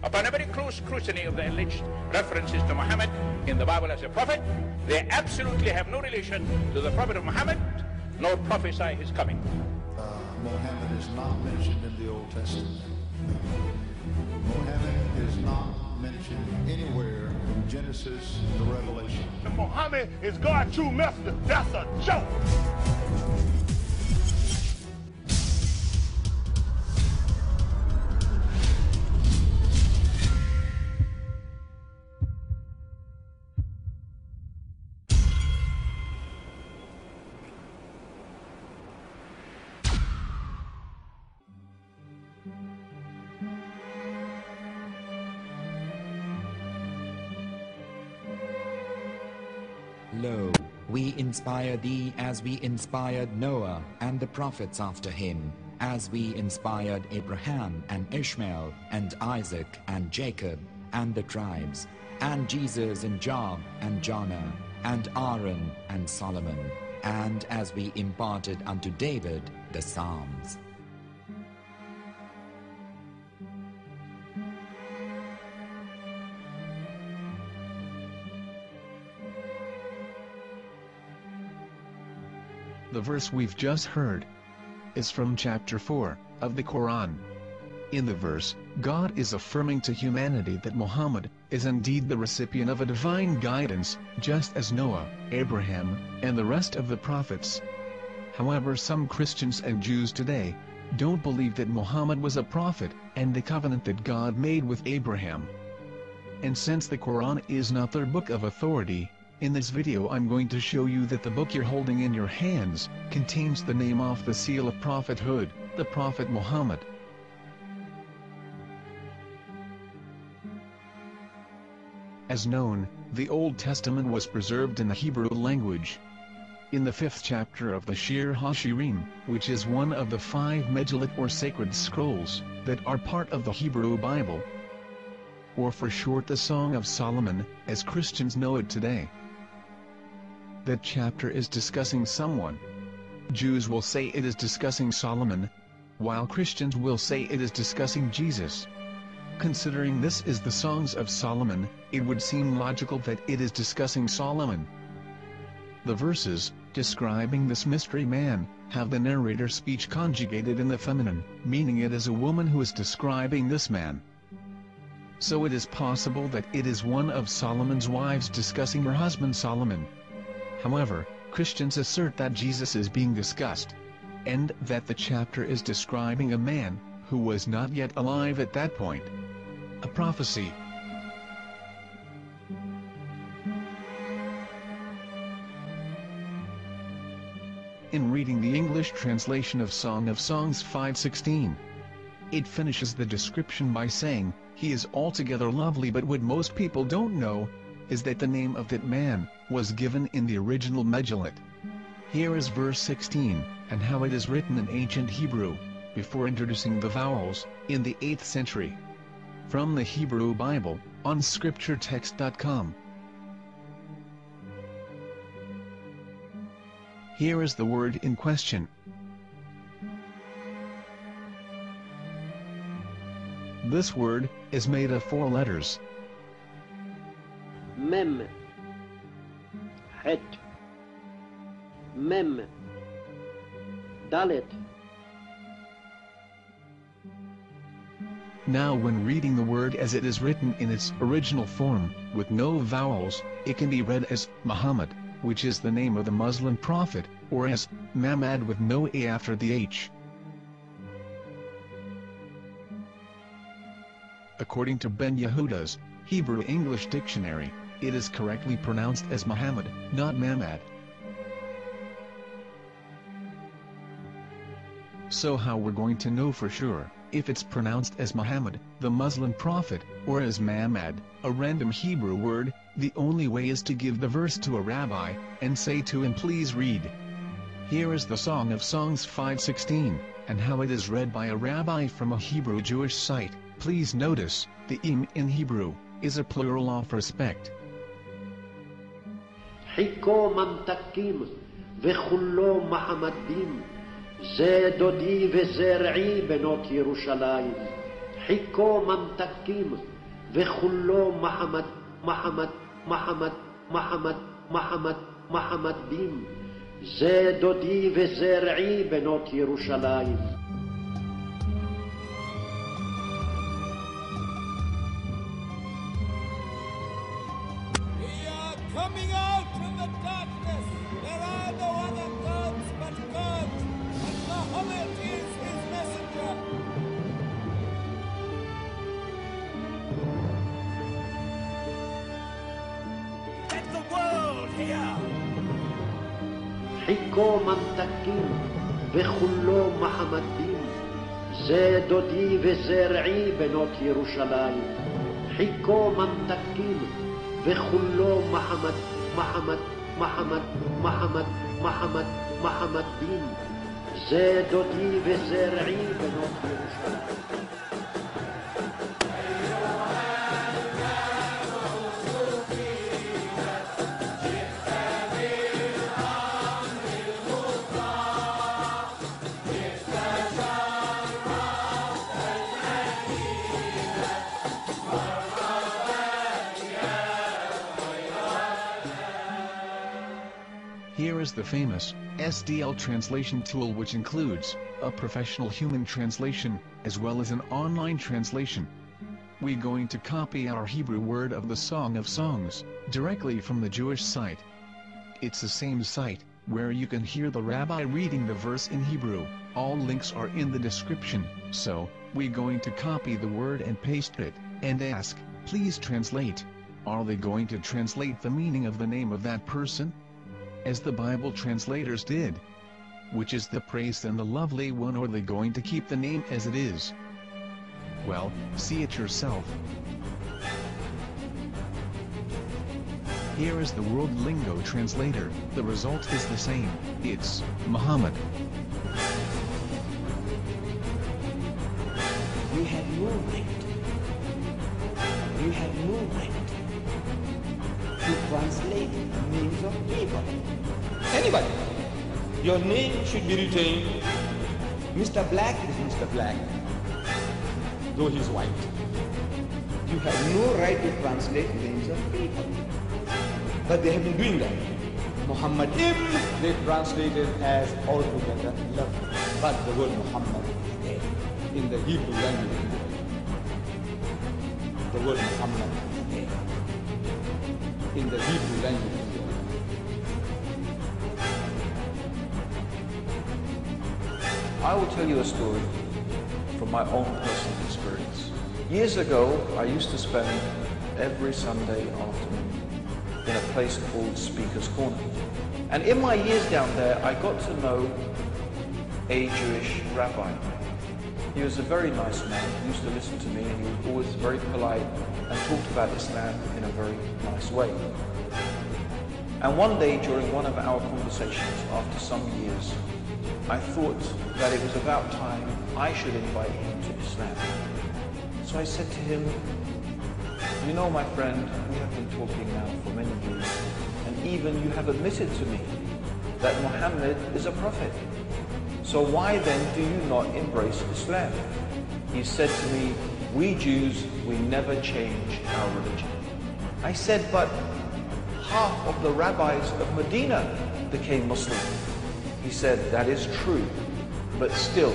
Upon a very close scrutiny of the alleged references to Muhammad in the Bible as a prophet, they absolutely have no relation to the prophet of Muhammad, nor prophesy his coming. Muhammad is not mentioned in the Old Testament. Muhammad is not mentioned anywhere from Genesis to Revelation. Muhammad is God's true messenger. That's a joke. Lo, we inspire thee as we inspired Noah and the prophets after him, as we inspired Abraham and Ishmael and Isaac and Jacob and the tribes, and Jesus and Job and Jonah and Aaron and Solomon, and as we imparted unto David the Psalms. The verse we've just heard is from chapter 4 of the Quran. In the verse, God is affirming to humanity that Muhammad is indeed the recipient of a divine guidance, just as Noah, Abraham, and the rest of the prophets. However, some Christians and Jews today don't believe that Muhammad was a prophet and the covenant that God made with Abraham. And since the Quran is not their book of authority, in this video I'm going to show you that the book you're holding in your hands contains the name off the seal of prophethood, the Prophet Muhammad. As known, the Old Testament was preserved in the Hebrew language. In the 5th chapter of the Shir HaShirim, which is one of the 5 Megillat or sacred scrolls that are part of the Hebrew Bible, or for short the Song of Solomon, as Christians know it today. That chapter is discussing someone. Jews will say it is discussing Solomon, while Christians will say it is discussing Jesus. Considering this is the Songs of Solomon, it would seem logical that it is discussing Solomon. The verses, describing this mystery man, have the narrator's speech conjugated in the feminine, meaning it is a woman who is describing this man. So it is possible that it is one of Solomon's wives discussing her husband Solomon. However, Christians assert that Jesus is being discussed, and that the chapter is describing a man who was not yet alive at that point. A prophecy. In reading the English translation of Song of Songs 5:16, it finishes the description by saying, "He is altogether lovely," but what most people don't know is that the name of that man was given in the original Megillat. Here is verse 16, and how it is written in ancient Hebrew, before introducing the vowels, in the 8th century. From the Hebrew Bible, on scripturetext.com. Here is the word in question. This word is made of 4 letters. Mem, Het, Mem, Dalet. Now when reading the word as it is written in its original form, with no vowels, it can be read as Muhammad, which is the name of the Muslim prophet, or as Mamad with no A after the H. According to Ben Yehuda's Hebrew English Dictionary, it is correctly pronounced as Muhammad, not Mamad. So how we're going to know for sure if it's pronounced as Muhammad, the Muslim prophet, or as Mamad, a random Hebrew word? The only way is to give the verse to a rabbi and say to him, "Please read." Here is the Song of Songs 5:16, and how it is read by a rabbi from a Hebrew Jewish site. Please notice, the im in Hebrew is a plural of respect. Hiko mamtakim vechullo Muhammadim ze dodi ve zer'i benot Yerushalayim. Hiko mamtakim וכולו מחמד, מחמד, מחמד, מחמד, מחמד, מחמדים. זה דודי וזה רעי בנות ירושלים. Coming out from the darkness, there are no other gods but God, and Muhammad is his messenger. Let the world hear. חיכו ממתקים וכולו מחמדים, זה דודי וזה רעי בנות ירושלים. חיכו ממתקים וכולו מחמד, מחמד, מחמד, מחמד, מחמד, מחמדים, זה דודי וזה רעי בנות ירושלים. Here is the famous SDL translation tool, which includes a professional human translation, as well as an online translation. We're going to copy our Hebrew word of the Song of Songs, directly from the Jewish site. It's the same site, where you can hear the rabbi reading the verse in Hebrew. All links are in the description, so, we're going to copy the word and paste it, and ask, please translate. Are they going to translate the meaning of the name of that person? As the Bible translators did. Which is the praised and the lovely one, or are they going to keep the name as it is? Well, see it yourself. Here is the World Lingo Translator. The result is the same. It's Muhammad. You have no right. You have no right to translate names of people. Anybody. Your name should be retained. Mr. Black is Mr. Black, though he's white. You have no right to translate names of people. But they have been doing that. Muhammadim, they translated as altogether lovely. But the word Muhammad is there in the Hebrew language. The word Muhammad is there in the Hebrew language. I will tell you a story from my own personal experience. Years ago, I used to spend every Sunday afternoon in a place called Speaker's Corner. And in my years down there, I got to know a Jewish rabbi. He was a very nice man. He used to listen to me, and he was always very polite and talked about Islam in a very nice way. And one day, during one of our conversations, after some years, I thought that it was about time I should invite him to Islam. So I said to him, you know, my friend, we have been talking now for many years, and even you have admitted to me that Muhammad is a prophet. So why then do you not embrace Islam? He said to me, we Jews, we never change our religion. I said, but half of the rabbis of Medina became Muslim. He said, that is true, but still,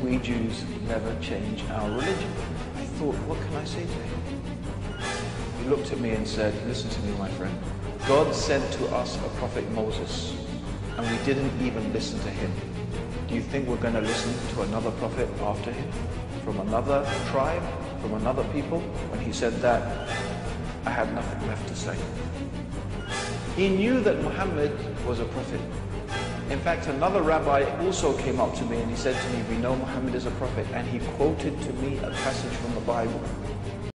we Jews never change our religion. I thought, what can I say to him? He looked at me and said, listen to me, my friend. God sent to us a prophet Moses, and we didn't even listen to him. Do you think we're going to listen to another prophet after him? From another tribe? From another people? When he said that, I had nothing left to say. He knew that Muhammad was a prophet. In fact, another rabbi also came up to me and he said to me, we know Muhammad is a prophet, and he quoted to me a passage from the Bible